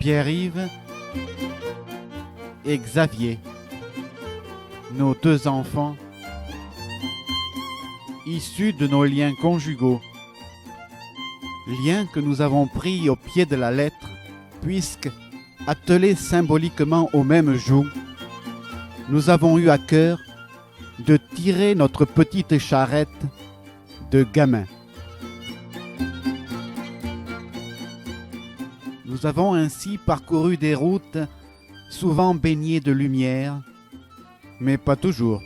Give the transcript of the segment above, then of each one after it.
Pierre-Yves et Xavier, nos deux enfants, issus de nos liens conjugaux, liens que nous avons pris au pied de la lettre, puisque, attelés symboliquement au même joug, nous avons eu à cœur de tirer notre petite charrette de gamin. Nous avons ainsi parcouru des routes souvent baignées de lumière, mais pas toujours.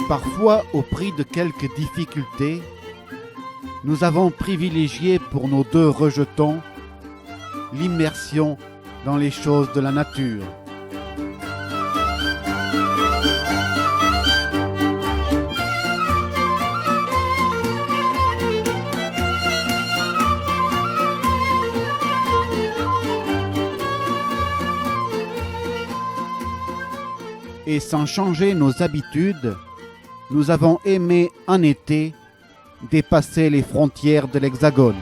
Parfois, au prix de quelques difficultés, nous avons privilégié pour nos deux rejetons l'immersion dans les choses de la nature. Et sans changer nos habitudes, nous avons aimé en été dépasser les frontières de l'Hexagone.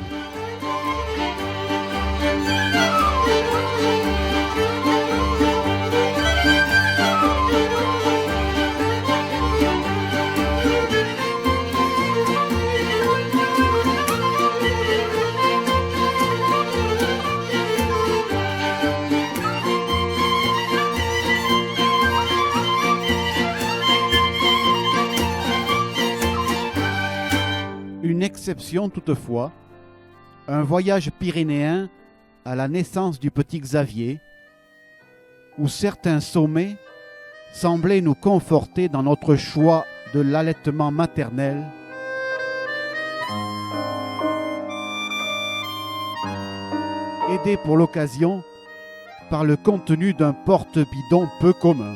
Une exception toutefois, un voyage pyrénéen à la naissance du petit Xavier, où certains sommets semblaient nous conforter dans notre choix de l'allaitement maternel, aidé pour l'occasion par le contenu d'un porte-bidon peu commun.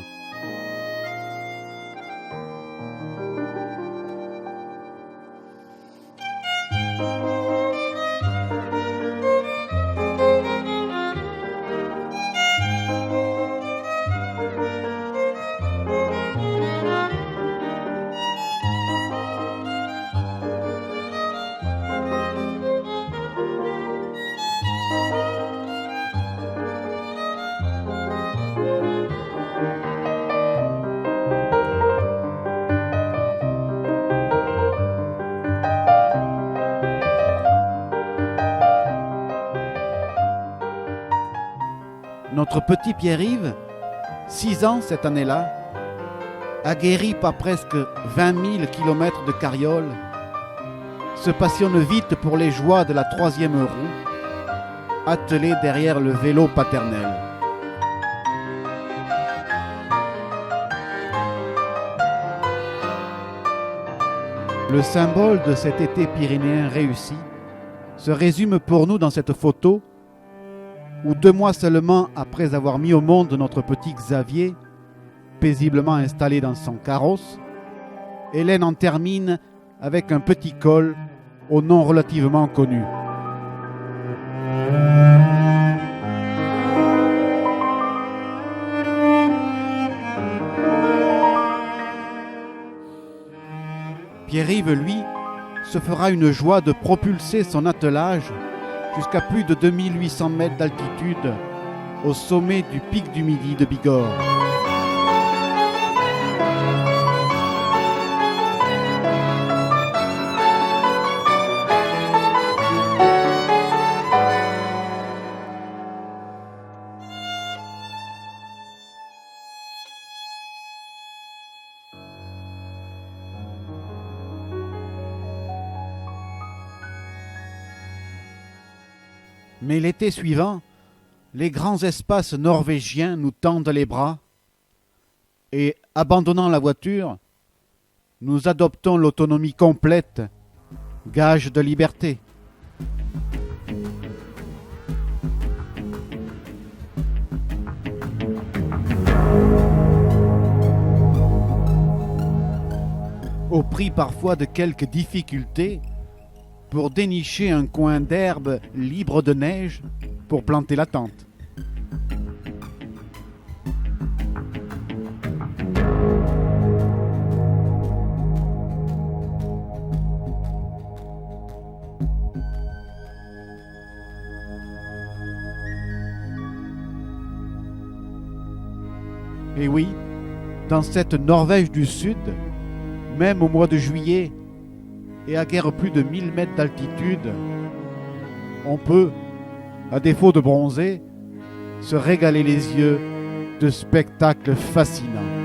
Notre petit Pierre-Yves, 6 ans cette année-là, aguerri par presque 20 000 kilomètres de carriole, se passionne vite pour les joies de la troisième roue, attelé derrière le vélo paternel. Le symbole de cet été pyrénéen réussi se résume pour nous dans cette photo où 2 mois seulement après avoir mis au monde notre petit Xavier, paisiblement installé dans son carrosse, Hélène en termine avec un petit col au nom relativement connu. Pierre-Yves, lui, se fera une joie de propulser son attelage jusqu'à plus de 2800 mètres d'altitude au sommet du pic du Midi de Bigorre. Mais l'été suivant, les grands espaces norvégiens nous tendent les bras et, abandonnant la voiture, nous adoptons l'autonomie complète, gage de liberté. Au prix parfois de quelques difficultés, pour dénicher un coin d'herbe libre de neige pour planter la tente. Et oui, dans cette Norvège du Sud, même au mois de juillet, et à guère plus de 1000 mètres d'altitude, on peut, à défaut de bronzer, se régaler les yeux de spectacles fascinants.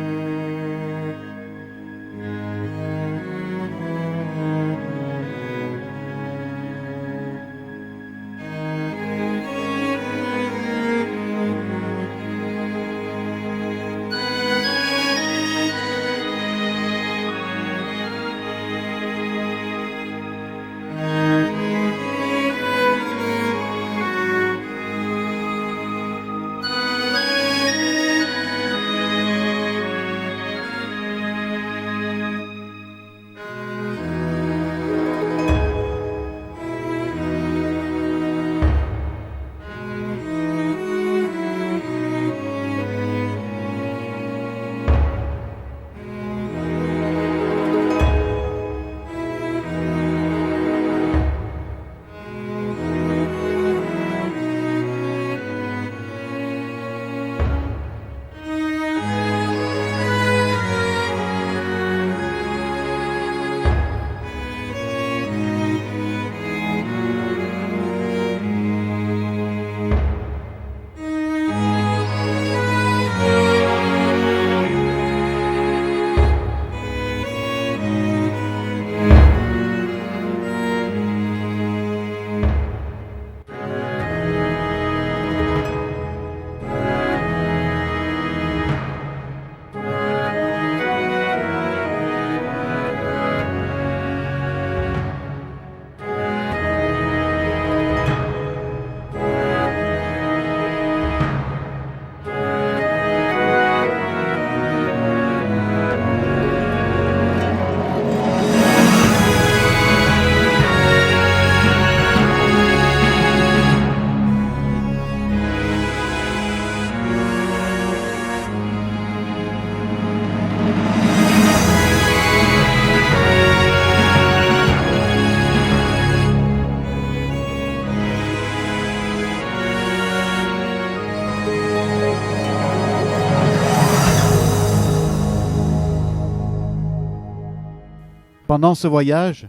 Pendant ce voyage,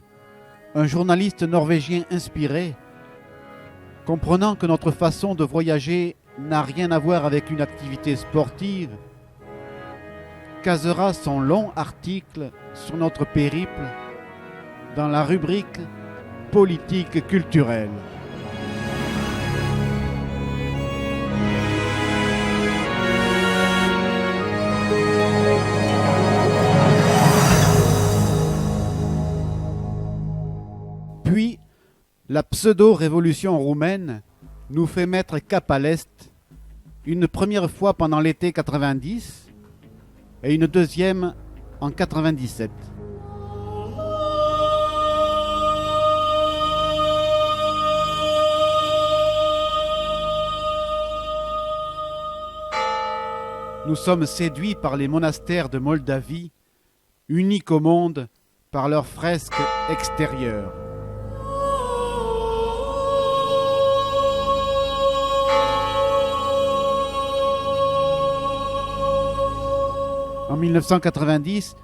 un journaliste norvégien inspiré, comprenant que notre façon de voyager n'a rien à voir avec une activité sportive, casera son long article sur notre périple dans la rubrique politique culturelle. Puis, la pseudo-révolution roumaine nous fait mettre cap à l'Est, une première fois pendant l'été 90 et une deuxième en 97. Nous sommes séduits par les monastères de Moldavie, uniques au monde par leurs fresques extérieures. En 1990,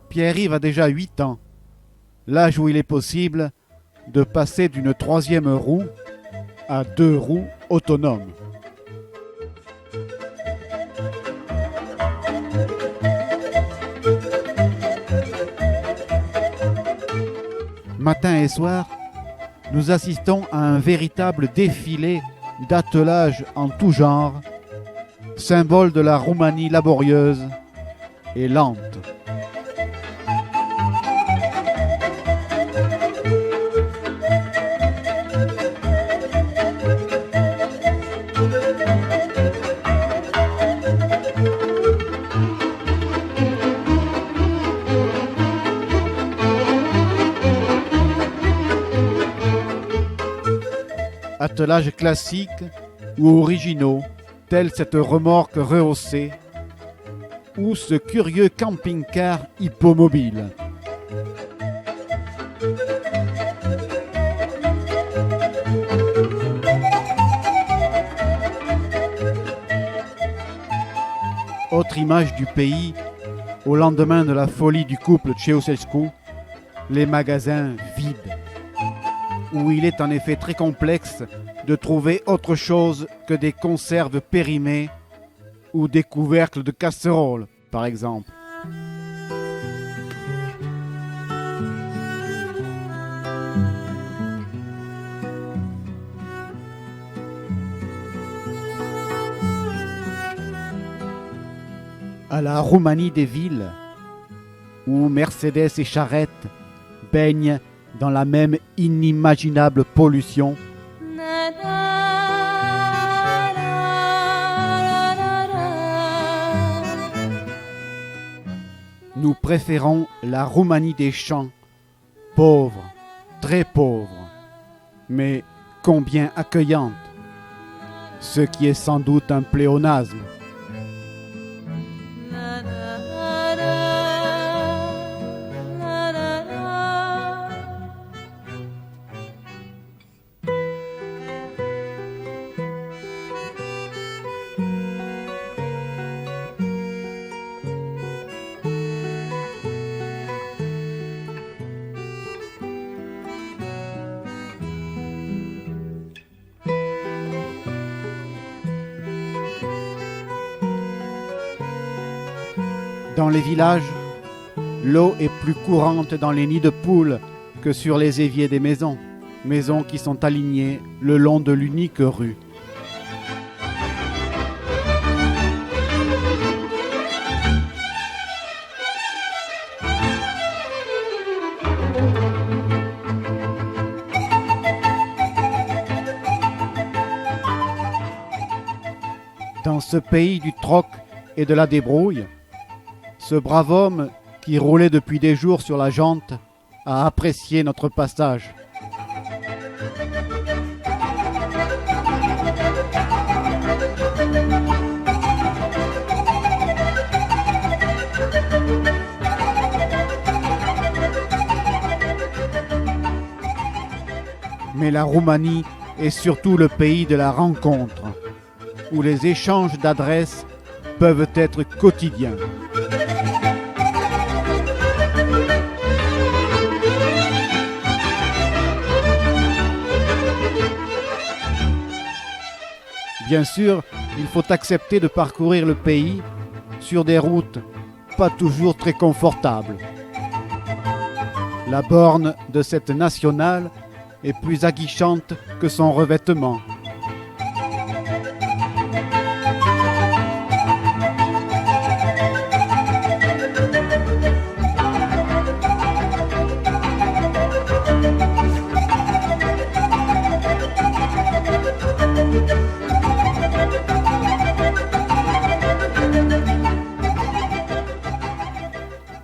Pierre-Yves a déjà 8 ans, l'âge où il est possible de passer d'une 3e roue à 2 roues autonomes. Matin et soir, nous assistons à un véritable défilé d'attelage en tout genre, symbole de la Roumanie laborieuse et lente. Attelages classiques ou originaux, tels cette remorque rehaussée, ou ce curieux camping-car hippomobile. Autre image du pays, au lendemain de la folie du couple Ceausescu, les magasins vides, où il est en effet très complexe de trouver autre chose que des conserves périmées ou des couvercles de casseroles, par exemple. À la Roumanie des villes, où Mercedes et charrettes baignent dans la même inimaginable pollution, nous préférons la Roumanie des champs, pauvre, très pauvre, mais combien accueillante, ce qui est sans doute un pléonasme. Dans les villages, l'eau est plus courante dans les nids de poules que sur les éviers des maisons, maisons qui sont alignées le long de l'unique rue. Dans ce pays du troc et de la débrouille, ce brave homme qui roulait depuis des jours sur la jante a apprécié notre passage. Mais la Roumanie est surtout le pays de la rencontre, où les échanges d'adresses peuvent être quotidiens. Bien sûr, il faut accepter de parcourir le pays sur des routes pas toujours très confortables. La borne de cette nationale est plus aguichante que son revêtement.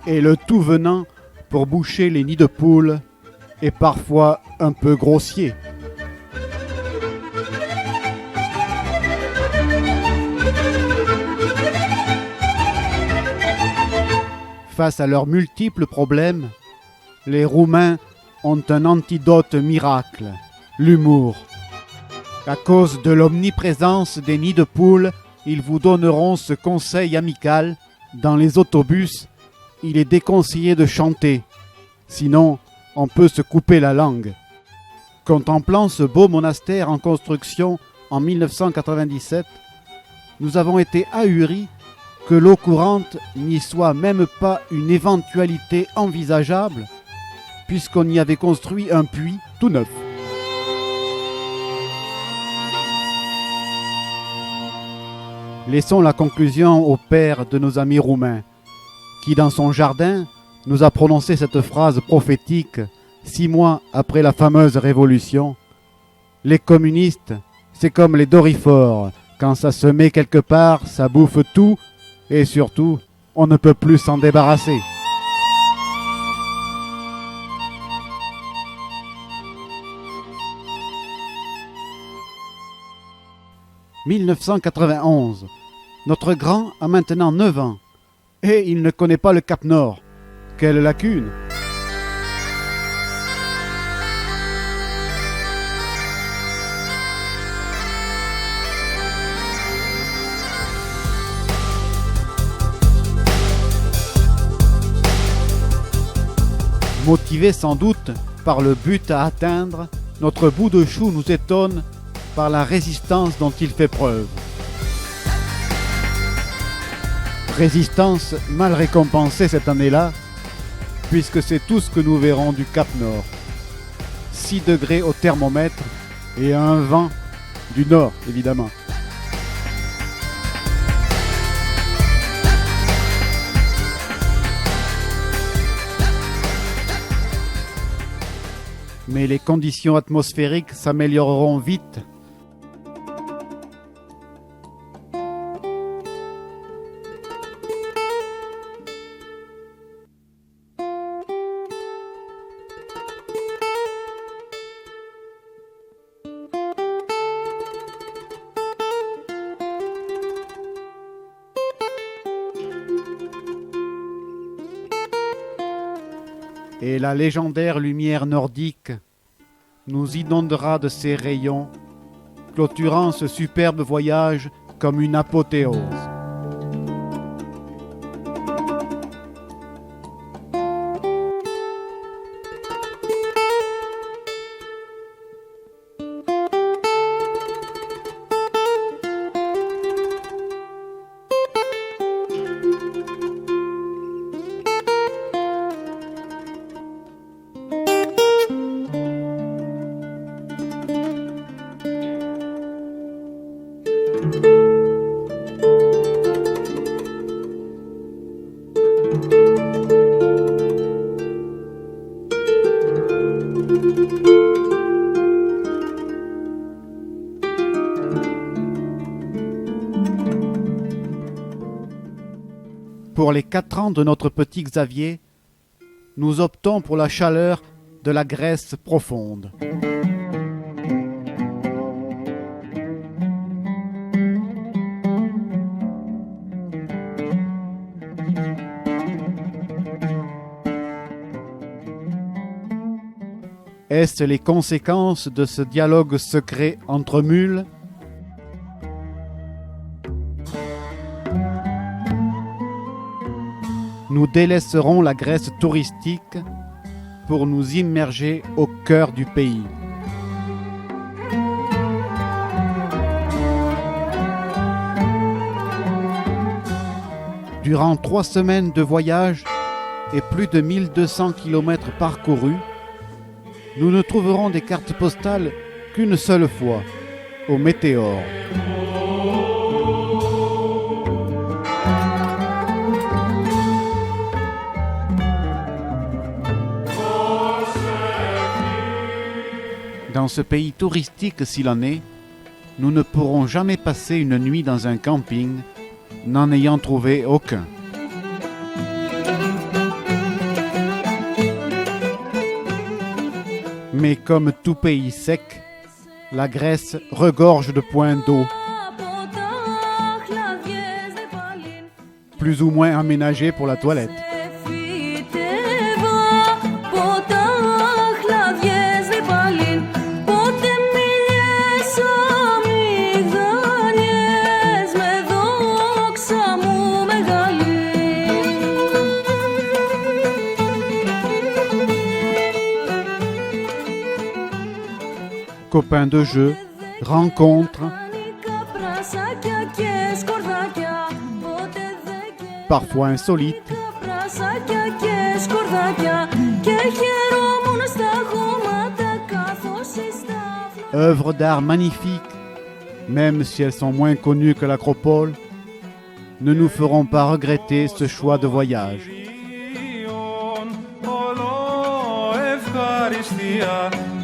Et le tout venant pour boucher les nids de poules est parfois un peu grossier. Face à leurs multiples problèmes, les Roumains ont un antidote miracle, l'humour. À cause de l'omniprésence des nids de poules, ils vous donneront ce conseil amical: dans les autobus, il est déconseillé de chanter, sinon on peut se couper la langue. Contemplant ce beau monastère en construction en 1997, nous avons été ahuris que l'eau courante n'y soit même pas une éventualité envisageable, puisqu'on y avait construit un puits tout neuf. Laissons la conclusion au père de nos amis roumains, qui dans son jardin nous a prononcé cette phrase prophétique 6 mois après la fameuse révolution: les communistes, c'est comme les dorifores, quand ça se met quelque part, ça bouffe tout, et surtout, on ne peut plus s'en débarrasser. 1991. Notre grand a maintenant 9 ans. Et il ne connaît pas le Cap Nord. Quelle lacune! Motivé sans doute par le but à atteindre, notre bout de chou nous étonne par la résistance dont il fait preuve. Résistance mal récompensée cette année-là, puisque c'est tout ce que nous verrons du Cap Nord. 6 degrés au thermomètre et un vent du nord, évidemment. Mais les conditions atmosphériques s'amélioreront vite. Et la légendaire lumière nordique nous inondera de ses rayons, clôturant ce superbe voyage comme une apothéose. Pour les 4 ans de notre petit Xavier, nous optons pour la chaleur de la Grèce profonde. Est-ce les conséquences de ce dialogue secret entre mules ? Nous délaisserons la Grèce touristique pour nous immerger au cœur du pays. Durant 3 semaines de voyage et plus de 1200 km parcourus, nous ne trouverons des cartes postales qu'une seule fois, au Météore. Dans ce pays touristique s'il en est, nous ne pourrons jamais passer une nuit dans un camping, n'en ayant trouvé aucun. Mais comme tout pays sec, la Grèce regorge de points d'eau, plus ou moins aménagés pour la toilette. Copains de jeu, rencontres, parfois insolites, œuvres d'art magnifiques, même si elles sont moins connues que l'Acropole, ne nous feront pas regretter ce choix de voyage.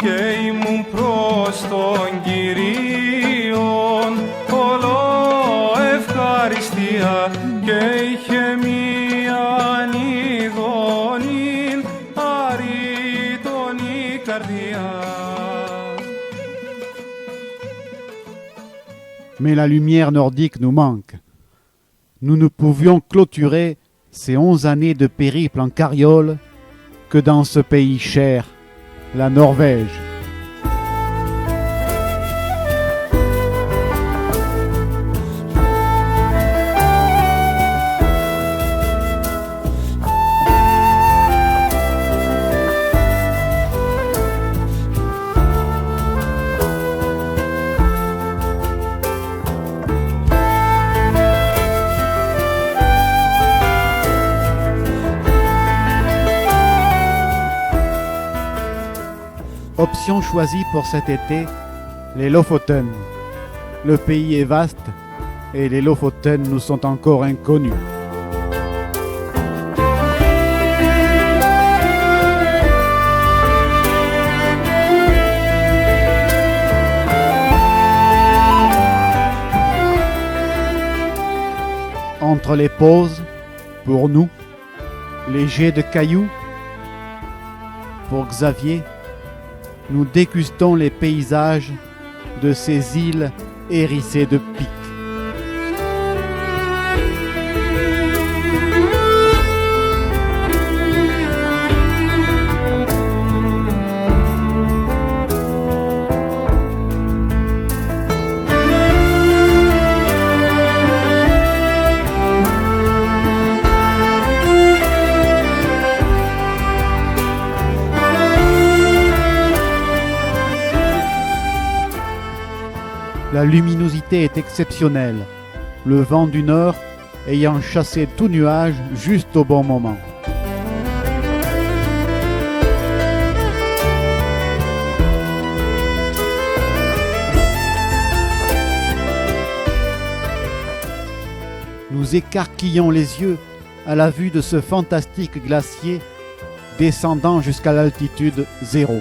Και ήμουν προς τον Κυρίον όλο ευχαριστία και είχε μίαν ειδονήν αρρήτωνη καρδιά. Mais la lumière nordique nous manque. Nous ne pouvions clôturer ces 11 années de périple en carriole que dans ce pays cher, la Norvège. Option choisie pour cet été, les Lofoten. Le pays est vaste et les Lofoten nous sont encore inconnus. Entre les pauses, pour nous, les jets de cailloux, pour Xavier, nous dégustons les paysages de ces îles hérissées de pics. La luminosité est exceptionnelle, le vent du nord ayant chassé tout nuage juste au bon moment. Nous écarquillons les yeux à la vue de ce fantastique glacier descendant jusqu'à l'altitude 0.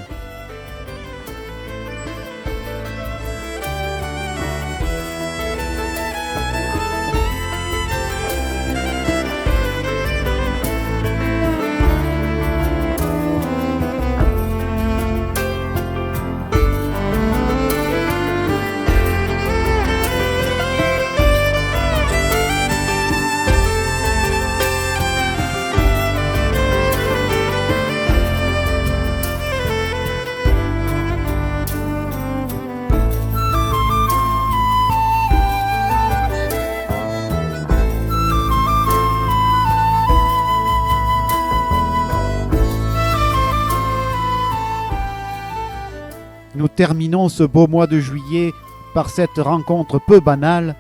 Nous terminons ce beau mois de juillet par cette rencontre peu banale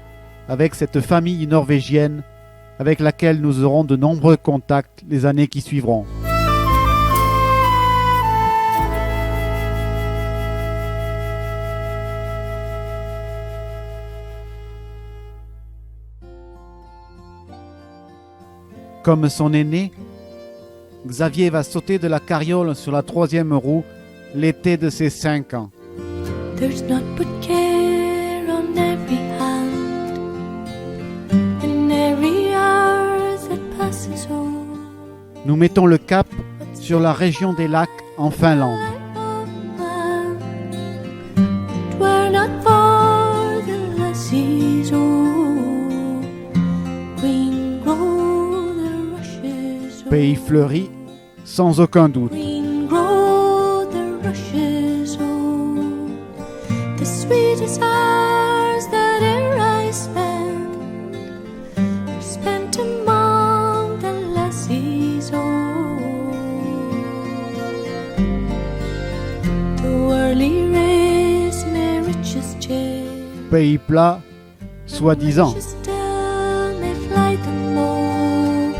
avec cette famille norvégienne avec laquelle nous aurons de nombreux contacts les années qui suivront. Comme son aîné, Xavier va sauter de la carriole sur la 3e roue l'été de ses 5 ans. There's not but care on every hand, and every hour that passes on. Nous mettons le cap sur la région des lacs en Finlande. Twere not for the lassies, oh, green grow the rushes, oh, Pays fleuri, sans aucun doute. green grow the rushes, oh, the sweetest hours that e'er I spent are spent among the lassies, oh, the whirly rays may riches chase. Pays plat, soi-disant. Riches still may fly them low,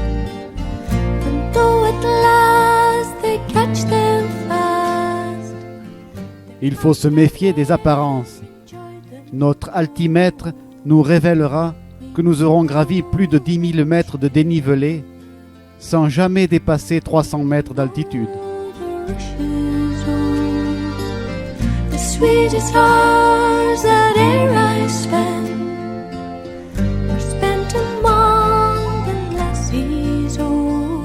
and though at last they catch them fast, Il faut se méfier des apparences. Notre altimètre nous révélera que nous aurons gravi plus de 10 000 mètres de dénivelé sans jamais dépasser 300 mètres d'altitude. the rushes, oh, the sweetest hours that e'er I spent are spent among the lassies, oh.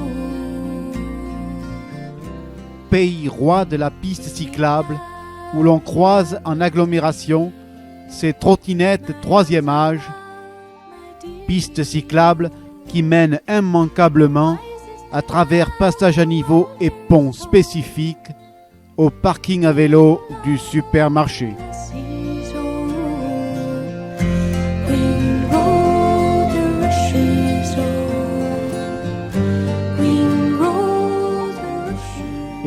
Pays roi de la piste cyclable où l'on croise en agglomération ces trottinettes troisième âge, pistes cyclables qui mènent immanquablement à travers passages à niveau et ponts spécifiques au parking à vélo du supermarché.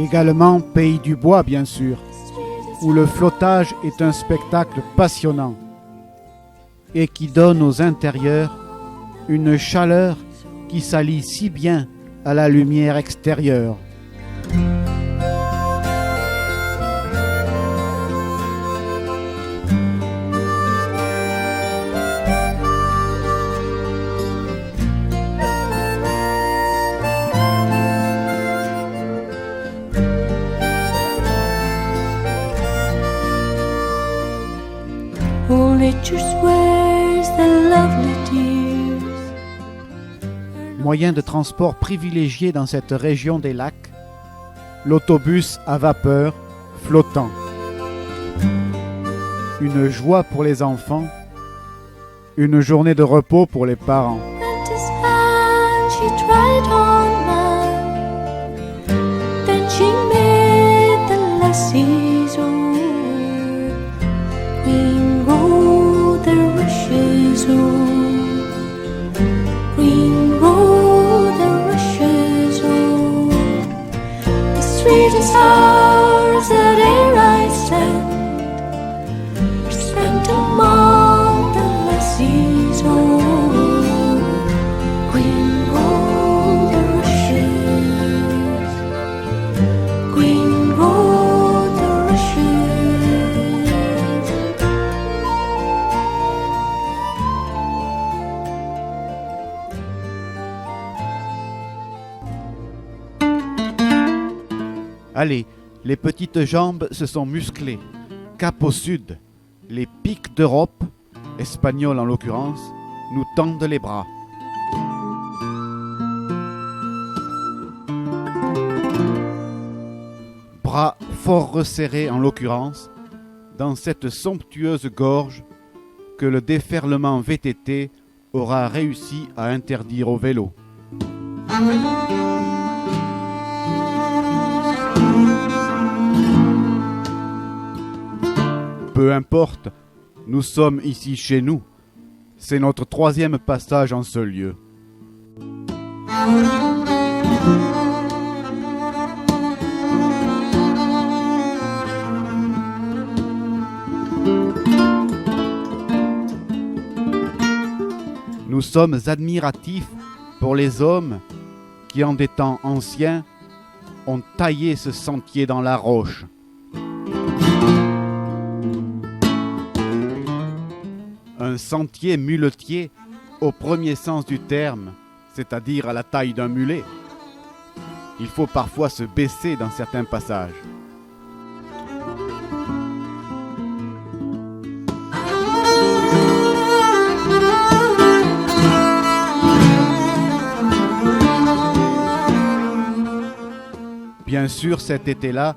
Également Pays du Bois, bien sûr, où le flottage est un spectacle passionnant et qui donne aux intérieurs une chaleur qui s'allie si bien à la lumière extérieure. Moyen de transport privilégié dans cette région des lacs, l'autobus à vapeur flottant. Une joie pour les enfants, une journée de repos pour les parents. Stars that ere I stand are spent among the lassies. Oh, green roll the rushes, green roll the rushes. Allez, les petites jambes se sont musclées. Cap au sud, les pics d'Europe, espagnols en l'occurrence, nous tendent les bras. Bras fort resserrés en l'occurrence, dans cette somptueuse gorge que le déferlement VTT aura réussi à interdire au vélo. Peu importe, nous sommes ici chez nous. C'est notre troisième passage en ce lieu. Nous sommes admiratifs pour les hommes qui, en des temps anciens, ont taillé ce sentier dans la roche. Un sentier muletier au premier sens du terme, c'est-à-dire à la taille d'un mulet. Il faut parfois se baisser dans certains passages. Bien sûr, cet été-là,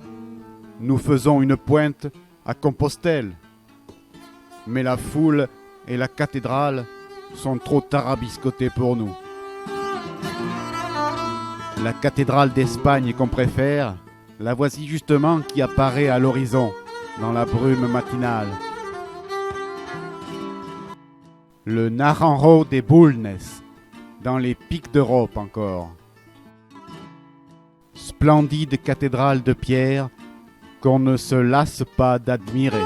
nous faisons une pointe à Compostelle. Mais la foule et la cathédrale sont trop tarabiscotées pour nous. La cathédrale d'Espagne qu'on préfère, la voici justement qui apparaît à l'horizon, dans la brume matinale. Le Naranjo de Bulnes, dans les pics d'Europe encore. Splendide cathédrale de pierre qu'on ne se lasse pas d'admirer.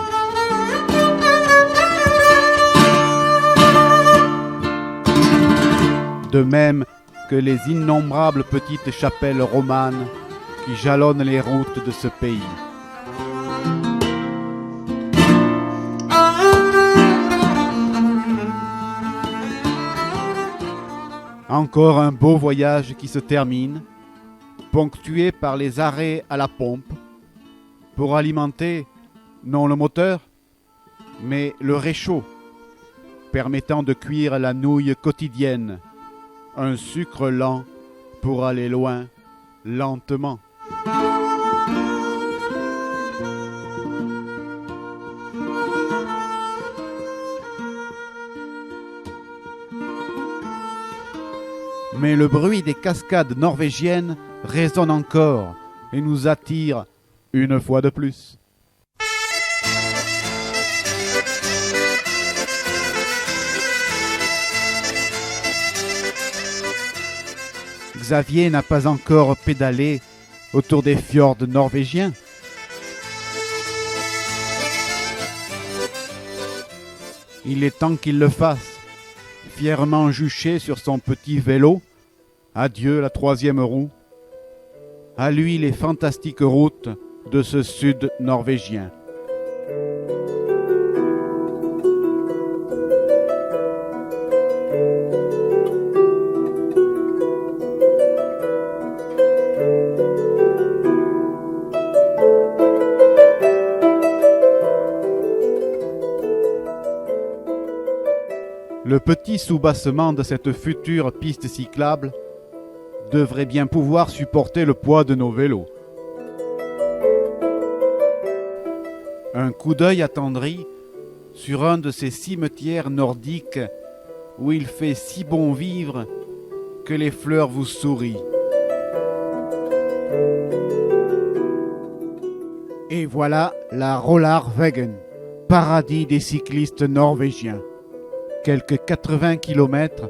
De même que les innombrables petites chapelles romanes qui jalonnent les routes de ce pays. Encore un beau voyage qui se termine, ponctué par les arrêts à la pompe, pour alimenter non le moteur, mais le réchaud, permettant de cuire la nouille quotidienne, un sucre lent pour aller loin, lentement. Mais le bruit des cascades norvégiennes résonne encore et nous attire une fois de plus. Xavier n'a pas encore pédalé autour des fjords norvégiens. Il est temps qu'il le fasse, fièrement juché sur son petit vélo. Adieu la troisième roue. À lui les fantastiques routes de ce sud norvégien. Le petit soubassement de cette future piste cyclable devrait bien pouvoir supporter le poids de nos vélos. Un coup d'œil attendri sur un de ces cimetières nordiques où il fait si bon vivre que les fleurs vous sourient. Et voilà la Rollarvegen, paradis des cyclistes norvégiens. Quelques 80 km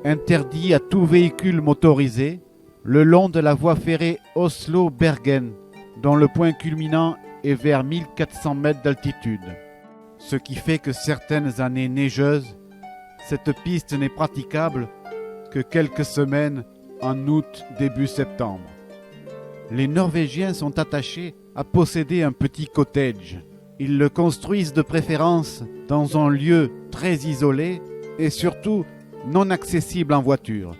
interdits à tout véhicule motorisé le long de la voie ferrée Oslo-Bergen, dont le point culminant est vers 1400 mètres d'altitude. Ce qui fait que certaines années neigeuses, cette piste n'est praticable que quelques semaines en août début septembre. Les Norvégiens sont attachés à posséder un petit cottage. Ils le construisent de préférence dans un lieu très isolé et surtout non accessible en voiture.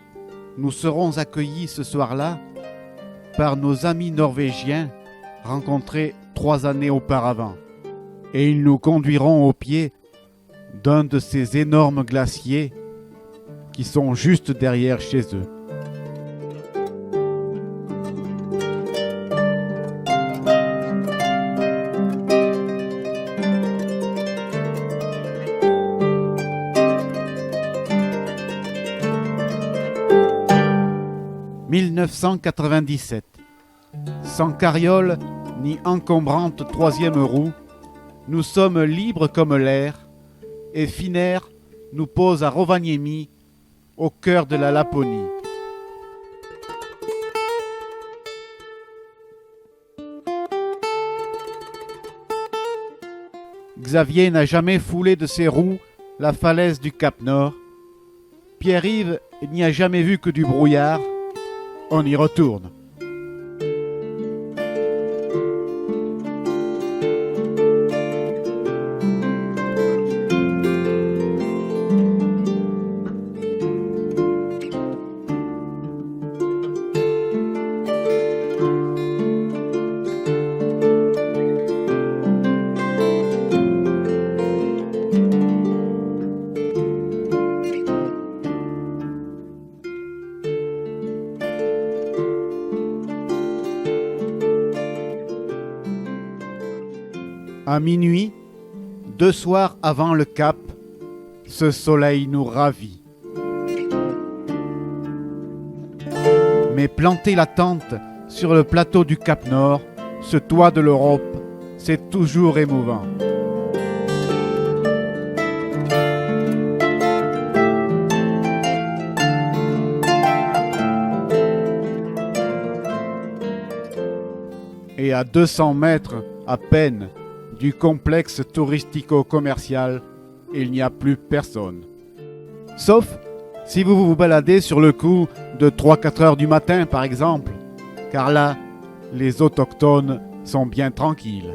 Nous serons accueillis ce soir-là par nos amis norvégiens rencontrés 3 années auparavant. Et ils nous conduiront au pied d'un de ces énormes glaciers qui sont juste derrière chez eux. « 1997. Sans carriole ni encombrante troisième roue, nous sommes libres comme l'air et Finnair nous pose à Rovaniemi, au cœur de la Laponie. Xavier n'a jamais foulé de ses roues la falaise du Cap Nord. Pierre-Yves n'y a jamais vu que du brouillard. On y retourne. À minuit, 2 soirs avant le cap, ce soleil nous ravit. Mais planter la tente sur le plateau du Cap Nord, ce toit de l'Europe, c'est toujours émouvant. Et à 200 mètres à peine du complexe touristico-commercial, il n'y a plus personne. Sauf si vous vous baladez sur le coup de 3-4 heures du matin par exemple, car là, les autochtones sont bien tranquilles.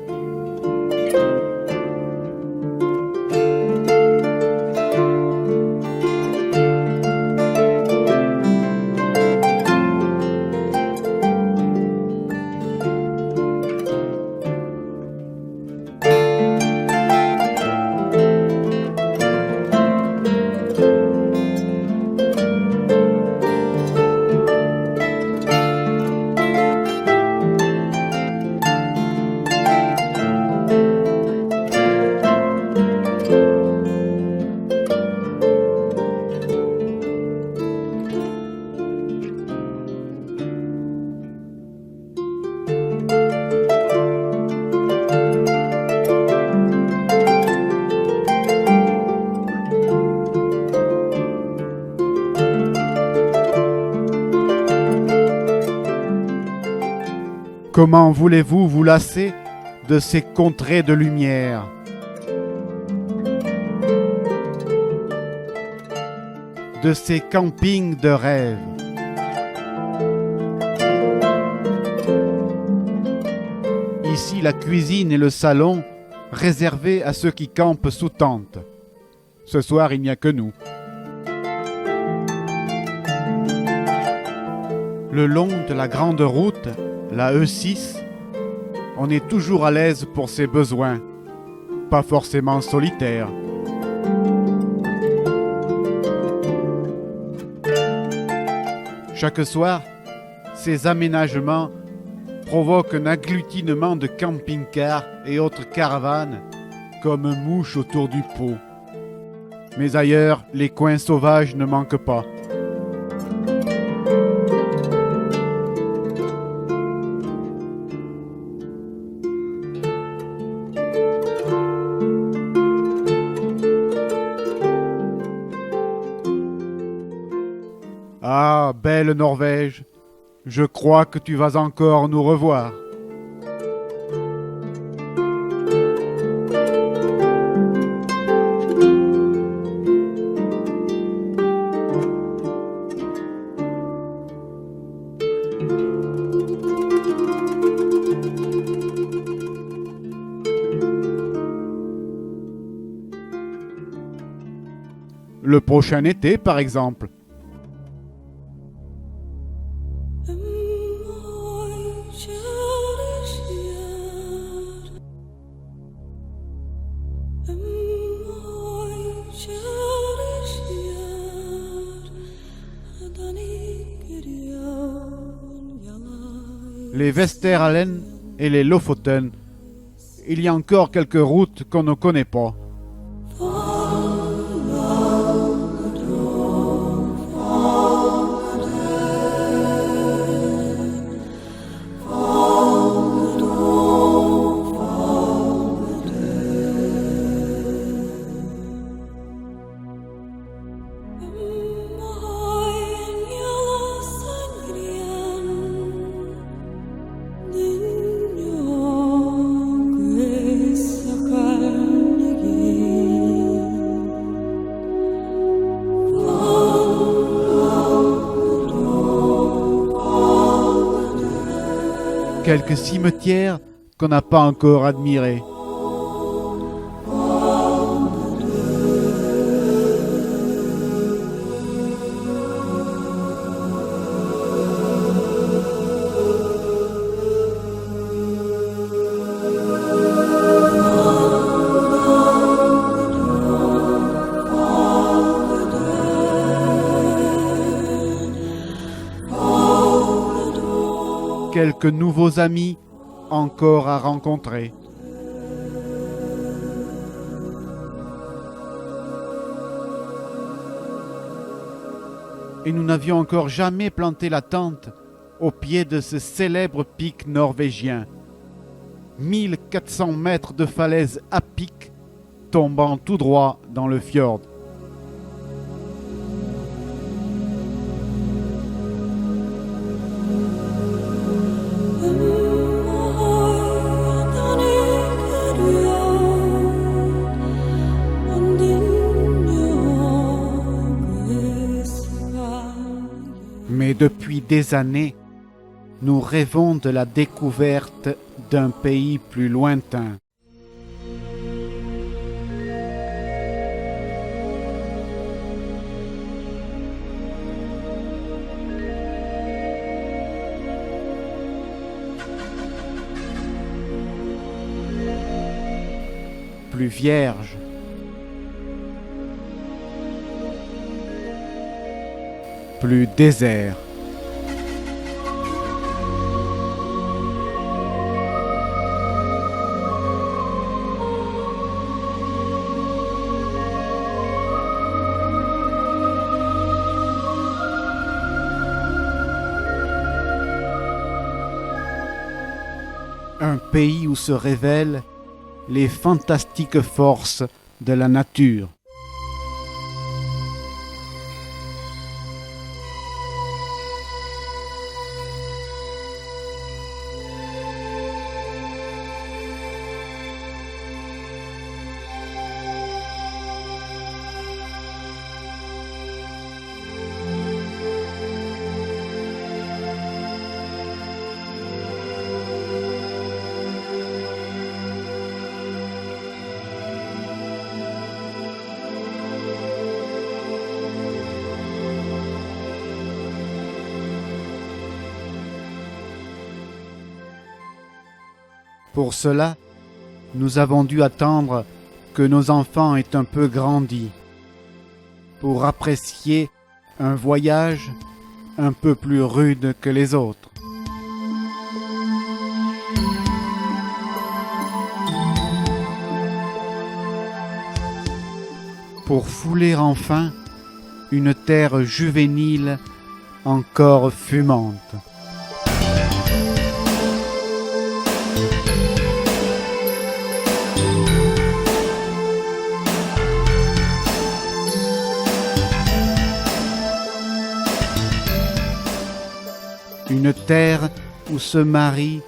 Comment voulez-vous vous lasser de ces contrées de lumière? De ces campings de rêve? Ici, la cuisine et le salon réservés à ceux qui campent sous tente. Ce soir, il n'y a que nous. Le long de la grande route, la E6, on est toujours à l'aise pour ses besoins, pas forcément solitaires. Chaque soir, ces aménagements provoquent un agglutinement de camping-cars et autres caravanes comme mouches autour du pot. Mais ailleurs, les coins sauvages ne manquent pas. Ah, belle Norvège, je crois que tu vas encore nous revoir. Le prochain été, par exemple. Les Vesteralen et les Lofoten, il y a encore quelques routes qu'on ne connaît pas. Quelques cimetières qu'on n'a pas encore admirés. Quelques nouveaux amis encore à rencontrer. Et nous n'avions encore jamais planté la tente au pied de ce célèbre pic norvégien. 1400 mètres de falaise à pic tombant tout droit dans le fjord. Mais depuis des années, nous rêvons de la découverte d'un pays plus lointain. Plus vierge. Plus désert. Un pays où se révèlent les fantastiques forces de la nature. Pour cela, nous avons dû attendre que nos enfants aient un peu grandi pour apprécier un voyage un peu plus rude que les autres. Pour fouler enfin une terre juvénile encore fumante. Une terre où se marient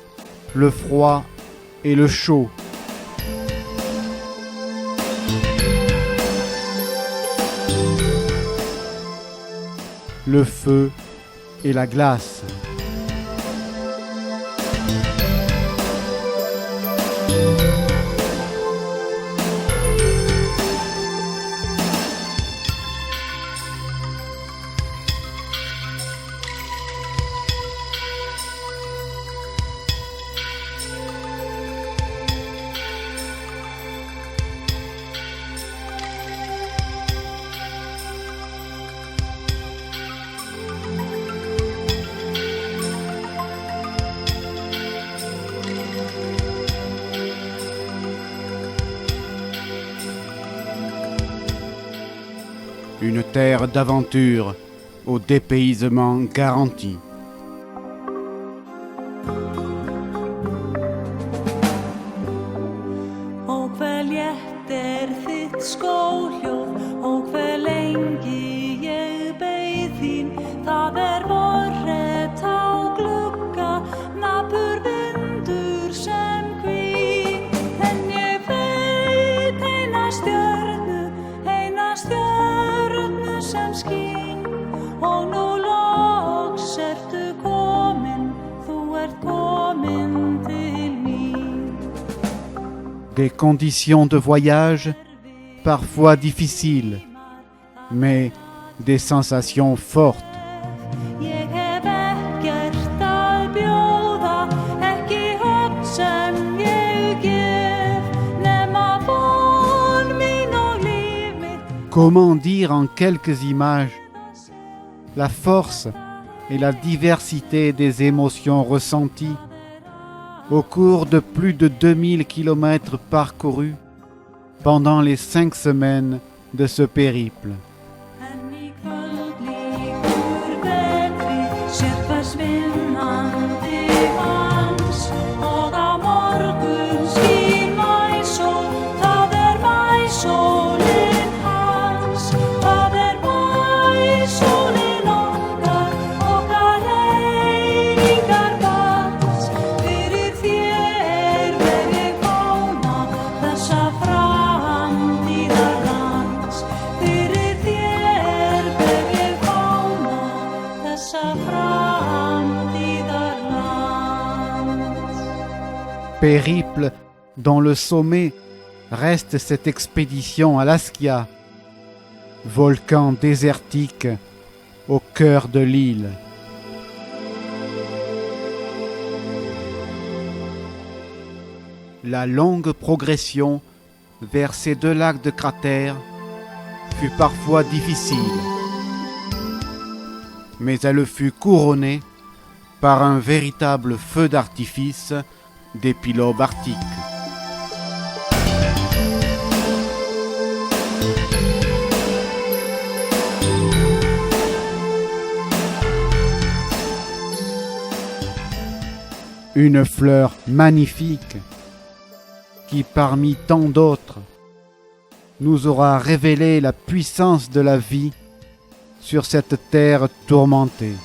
le froid et le chaud. Le feu et la glace. Une terre d'aventure au dépaysement garanti. Og hve létt þitt skóhljóð og hve lengi ég beið þín. Það vorrett á glugga, napur vindur sem hvín. En ég veit eina stjörnu sem skín. Og nú loks ertu komin, þú ert komin til mín. Des conditions de voyage parfois difficiles, mais des sensations fortes. Ég hef ekkert að bjóða, ekki höfn sem ég gef, nema von mín og líf mitt. Comment dire en quelques images la force et la diversité des émotions ressenties au cours de plus de 2000 kilomètres parcourus pendant les 5 semaines de ce périple. En í kvöld líkur vetri, sérhvers vinnandi hans. Og á morgun skín maísól, það maísólin hans. Það maísólin okkar einingar barns. Fyrir þér ber ég fána þessa framtíðar lands. Fyrir þér ber ég fána þessa framtíðar lands. Périple dont le sommet reste cette expédition à l'Askia, volcan désertique au cœur de l'île. La longue progression vers ces 2 lacs de cratères fut parfois difficile, mais elle fut couronnée par un véritable feu d'artifice des pylônes arctiques. Une fleur magnifique qui, parmi tant d'autres, nous aura révélé la puissance de la vie sur cette terre tourmentée.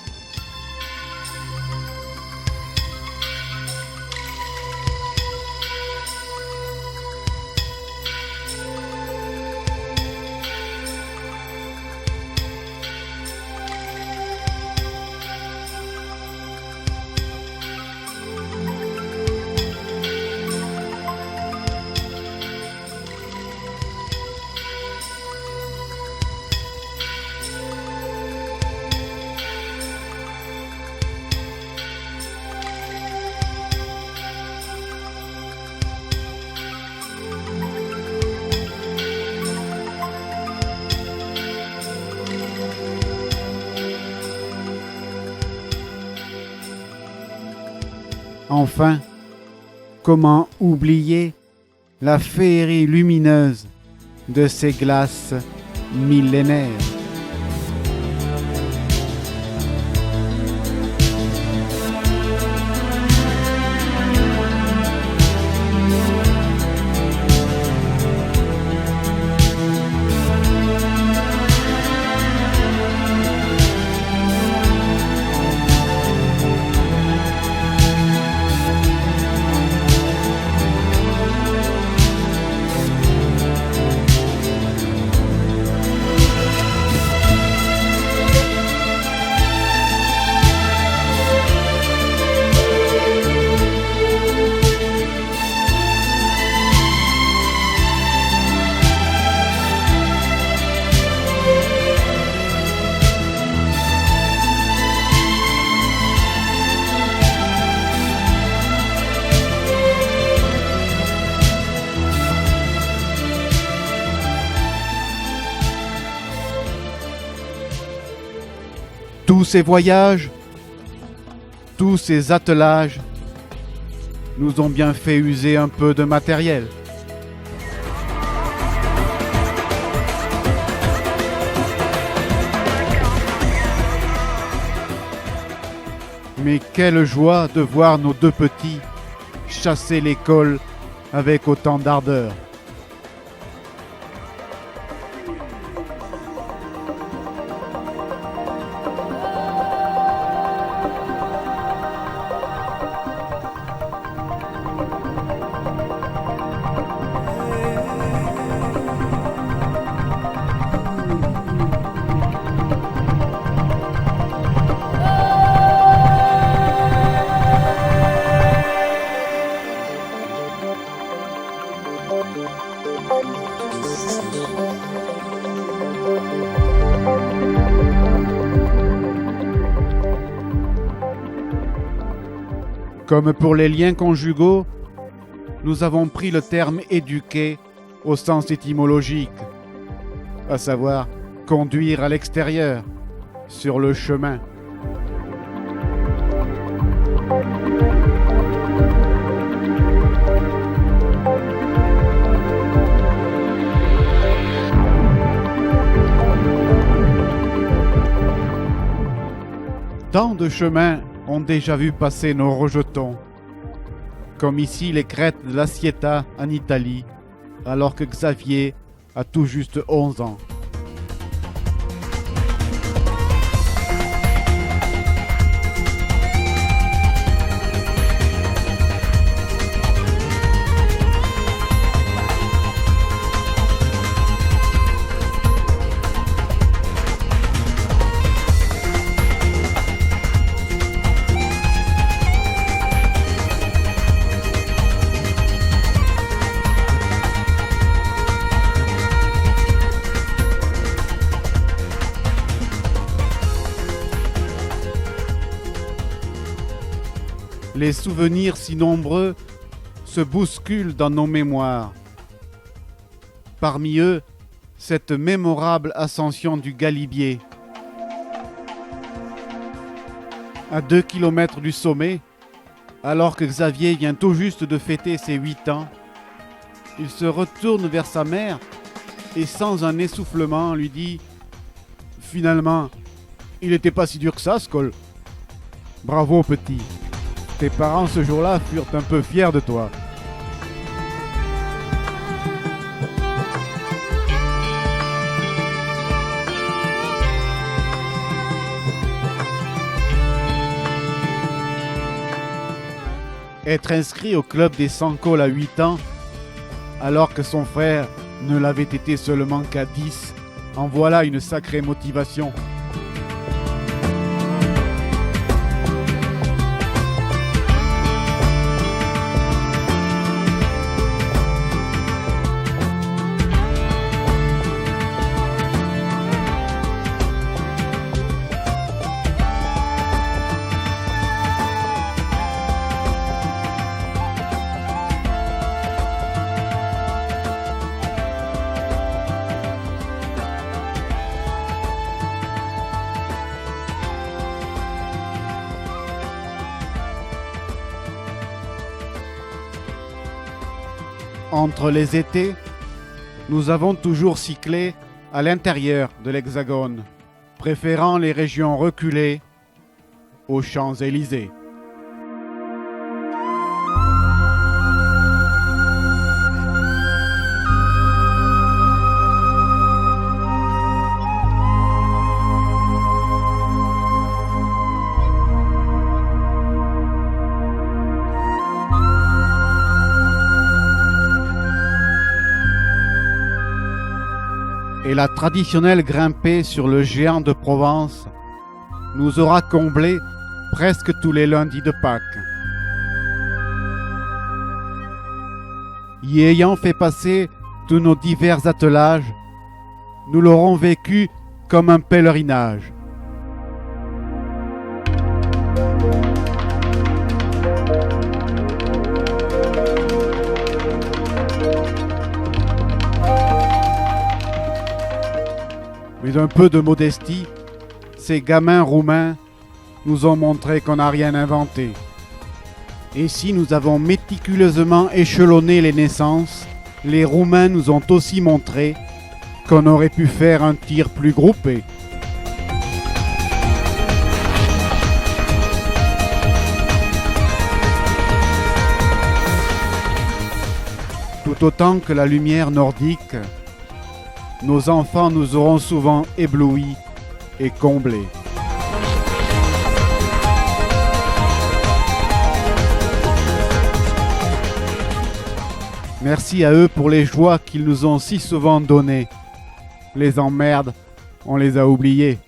Enfin, comment oublier la féerie lumineuse de ces glaces millénaires? Tous ces voyages, tous ces attelages nous ont bien fait user un peu de matériel. Mais quelle joie de voir nos deux petits chasser l'école avec autant d'ardeur. Comme pour les liens conjugaux, nous avons pris le terme éduquer au sens étymologique, à savoir conduire à l'extérieur, sur le chemin. Tant de chemins ont déjà vu passer nos rejetons, comme ici les crêtes de la Sieta en Italie, alors que Xavier a tout juste 11 ans. Les souvenirs si nombreux se bousculent dans nos mémoires. Parmi eux, cette mémorable ascension du Galibier. À 2 kilomètres du sommet, alors que Xavier vient tout juste de fêter ses 8 ans, il se retourne vers sa mère et sans un essoufflement lui dit « Finalement, il n'était pas si dur que ça, ce col. Bravo, petit. Tes parents ce jour-là furent un peu fiers de toi. » Être inscrit au club des 100 cols à 8 ans, alors que son frère ne l'avait été seulement qu'à 10, en voilà une sacrée motivation. Entre les étés, nous avons toujours cyclé à l'intérieur de l'Hexagone, préférant les régions reculées aux Champs-Élysées. Et la traditionnelle grimpée sur le géant de Provence nous aura comblés presque tous les lundis de Pâques. Y ayant fait passer tous nos divers attelages, nous l'aurons vécu comme un pèlerinage. Mais un peu de modestie, ces gamins roumains nous ont montré qu'on n'a rien inventé. Et si nous avons méticuleusement échelonné les naissances, les Roumains nous ont aussi montré qu'on aurait pu faire un tir plus groupé. Tout autant que la lumière nordique, nos enfants nous auront souvent éblouis et comblés. Merci à eux pour les joies qu'ils nous ont si souvent données. Les emmerdes, on les a oubliées.